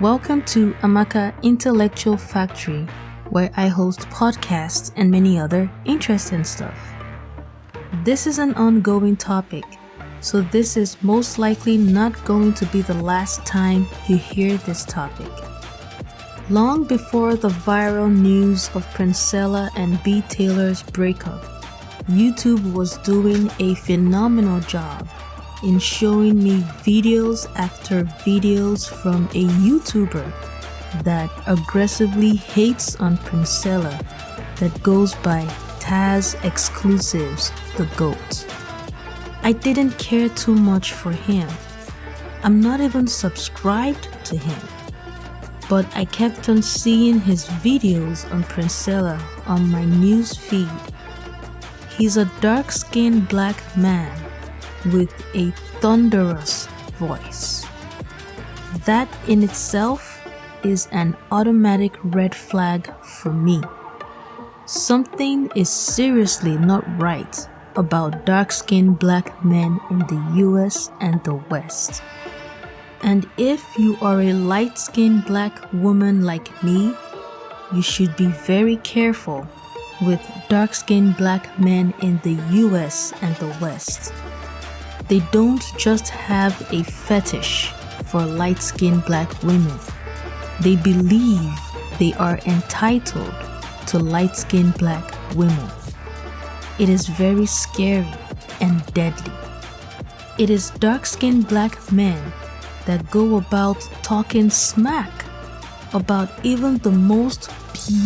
Welcome to Amaka Intellectual Factory, where I host podcasts and many other interesting stuff. This is an ongoing topic, so this is most likely not going to be the last time you hear this topic. Long before the viral news of Princella and B. Taylor's breakup, YouTube was doing a phenomenal job in showing me videos after videos from a YouTuber that aggressively hates on Princella that goes by Taz Exclusives the GOAT. I didn't care too much for him. I'm not even subscribed to him. But I kept on seeing his videos on Princella on my news feed. He's a dark-skinned black man with a thunderous voice. That in itself is an automatic red flag for me. Something is seriously not right about dark-skinned black men in the US and the West. And if you are a light-skinned black woman like me, you should be very careful with dark-skinned black men in the US and the West. They don't just have a fetish for light-skinned black women. They believe they are entitled to light-skinned black women. It is very scary and deadly. It is dark-skinned black men that go about talking smack about even the most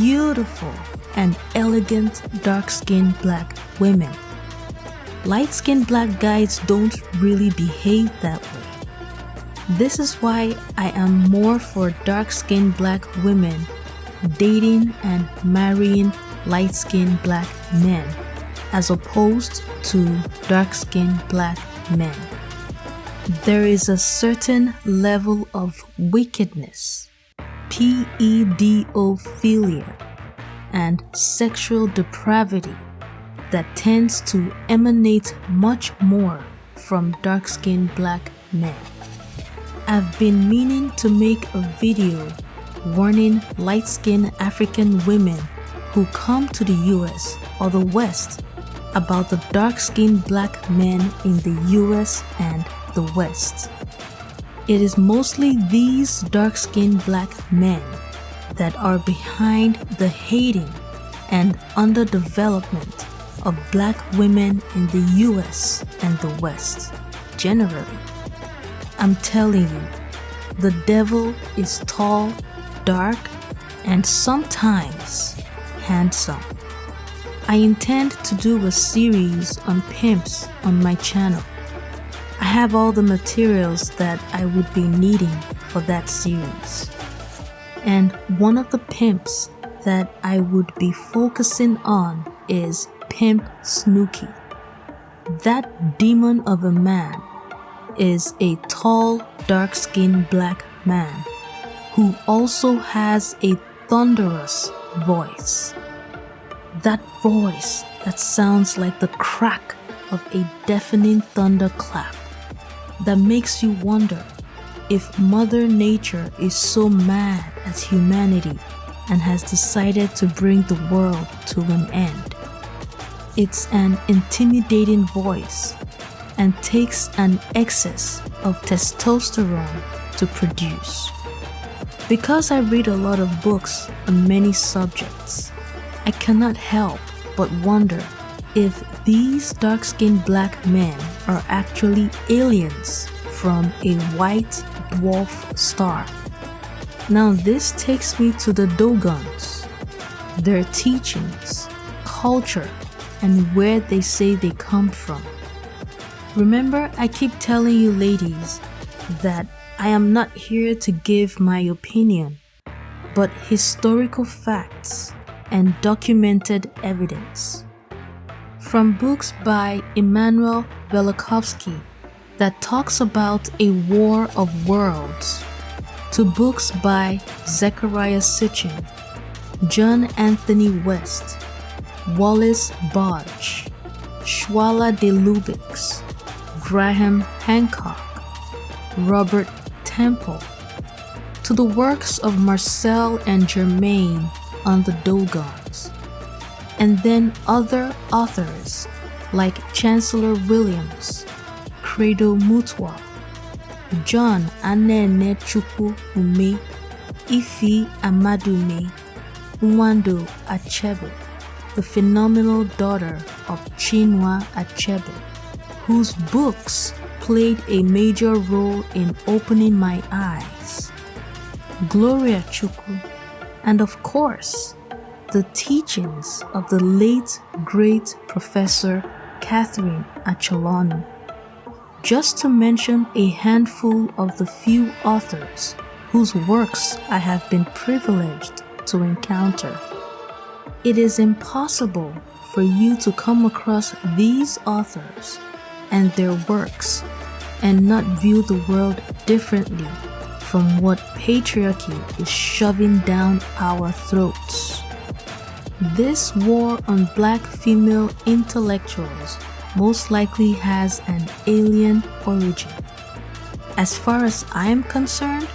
beautiful and elegant dark-skinned black women. Light-skinned black guys don't really behave that way. This is why I am more for dark-skinned black women dating and marrying light-skinned black men as opposed to dark-skinned black men. There is a certain level of wickedness, pedophilia, and sexual depravity that tends to emanate much more from dark-skinned black men. I've been meaning to make a video warning light-skinned African women who come to the US or the West about the dark-skinned black men in the US and the West. It is mostly these dark-skinned black men that are behind the hating and underdevelopment of black women in the US and the West generally. I'm telling you, the devil is tall, dark, and sometimes handsome. I intend to do a series on pimps on my channel. I have all the materials that I would be needing for that series. And one of the pimps that I would be focusing on is Pimp Snooki. That demon of a man is a tall, dark-skinned black man who also has a thunderous voice. That voice that sounds like the crack of a deafening thunderclap that makes you wonder if Mother Nature is so mad at humanity and has decided to bring the world to an end. It's an intimidating voice and takes an excess of testosterone to produce. Because I read a lot of books on many subjects, I cannot help but wonder if these dark-skinned black men are actually aliens from a white dwarf star. Now this takes me to the Dogons, their teachings, culture, and where they say they come from. Remember, I keep telling you ladies that I am not here to give my opinion, but historical facts and documented evidence. From books by Immanuel Velikovsky that talks about a war of worlds, to books by Zechariah Sitchin, John Anthony West, Wallace Bodge, Schwala de Lubix, Graham Hancock, Robert Temple, to the works of Marcel and Germain on the Dogons, and then other authors like Chancellor Williams, Credo Mutwa, John Anene Chukwu Ume, Ifi Amadume, Nwando Achebe, the phenomenal daughter of Chinua Achebe, whose books played a major role in opening my eyes, Gloria Chukwu, and of course, the teachings of the late great Professor Catherine Acholonu, just to mention a handful of the few authors whose works I have been privileged to encounter. It is impossible for you to come across these authors and their works and not view the world differently from what patriarchy is shoving down our throats. This war on black female intellectuals most likely has an alien origin. As far as I am concerned,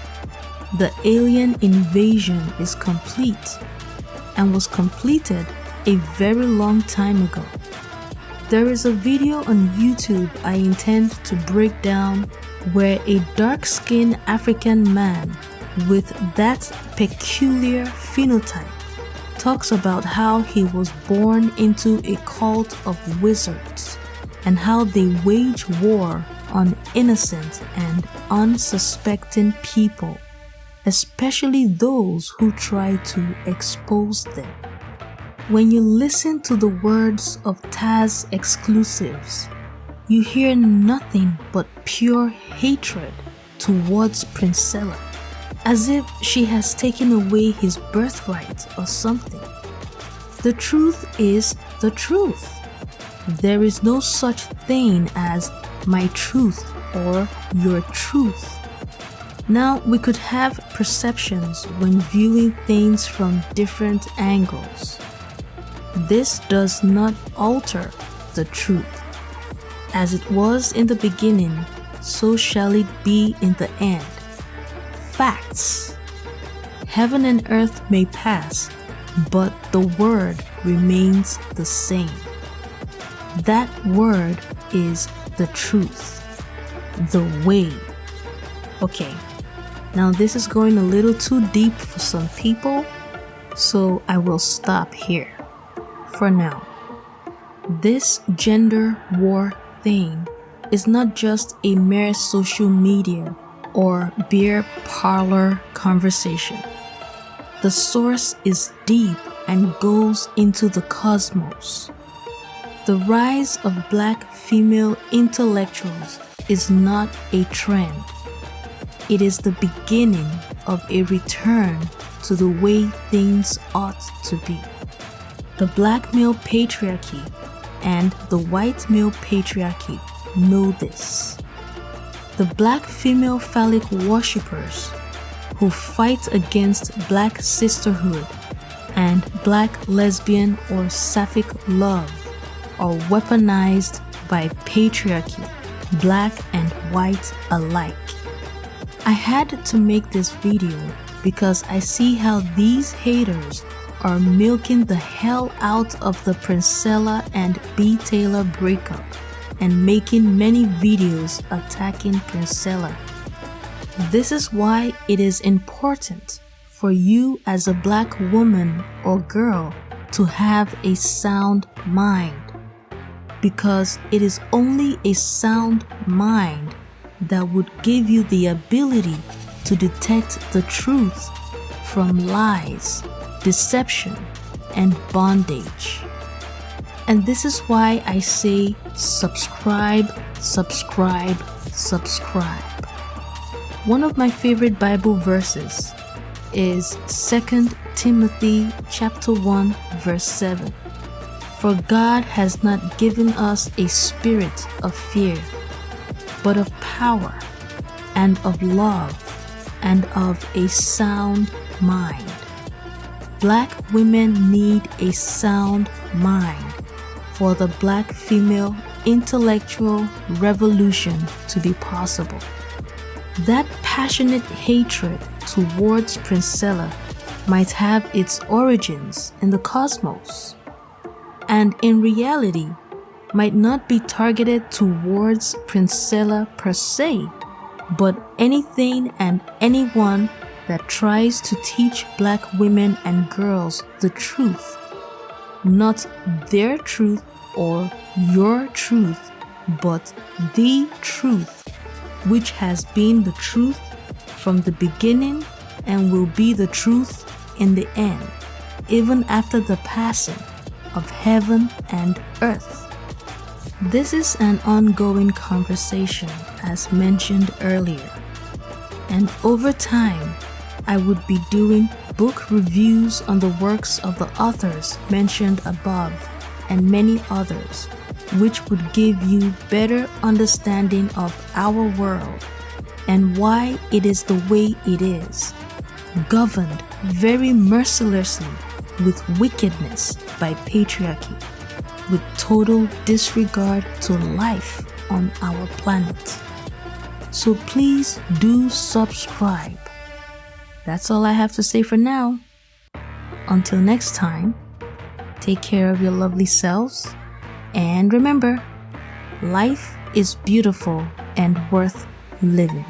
the alien invasion is complete and was completed a very long time ago. There is a video on YouTube I intend to break down where a dark-skinned African man with that peculiar phenotype talks about how he was born into a cult of wizards and how they wage war on innocent and unsuspecting people, especially those who try to expose them. When you listen to the words of Taz exclusives, you hear nothing but pure hatred towards Princella, as if she has taken away his birthright or something. The truth is the truth. There is no such thing as my truth or your truth. Now, we could have perceptions when viewing things from different angles. This does not alter the truth. As it was in the beginning, so shall it be in the end. Facts. Heaven and earth may pass, but the word remains the same. That word is the truth, the way. Okay, now this is going a little too deep for some people, so I will stop here for now. This gender war thing is not just a mere social media or beer parlor conversation. The source is deep and goes into the cosmos. The rise of black female intellectuals is not a trend. It is the beginning of a return to the way things ought to be. The black male patriarchy and the white male patriarchy know this. The black female phallic worshippers who fight against black sisterhood and black lesbian or sapphic love are weaponized by patriarchy, black and white alike. I had to make this video because I see how these haters are milking the hell out of the Princella and B. Taylor breakup and making many videos attacking Princella. This is why it is important for you as a black woman or girl to have a sound mind, because it is only a sound mind that would give you the ability to detect the truth from lies, deception, and bondage. And this is why I say subscribe, subscribe, subscribe. One of my favorite Bible verses is 2 Timothy chapter 1 verse 7. For God has not given us a spirit of fear, but of power and of love and of a sound mind. Black women need a sound mind for the black female intellectual revolution to be possible. That passionate hatred towards Princella might have its origins in the cosmos, and in reality might not be targeted towards Princella per se, but anything and anyone that tries to teach Black women and girls the truth, not their truth or your truth, but the truth, which has been the truth from the beginning and will be the truth in the end, even after the passing of heaven and earth. This is an ongoing conversation, as mentioned earlier, and over time, I would be doing book reviews on the works of the authors mentioned above and many others, which would give you better understanding of our world and why it is the way it is, governed very mercilessly with wickedness by patriarchy, with total disregard to life on our planet. So please do subscribe. That's all I have to say for now. Until next time, take care of your lovely selves, and remember, life is beautiful and worth living.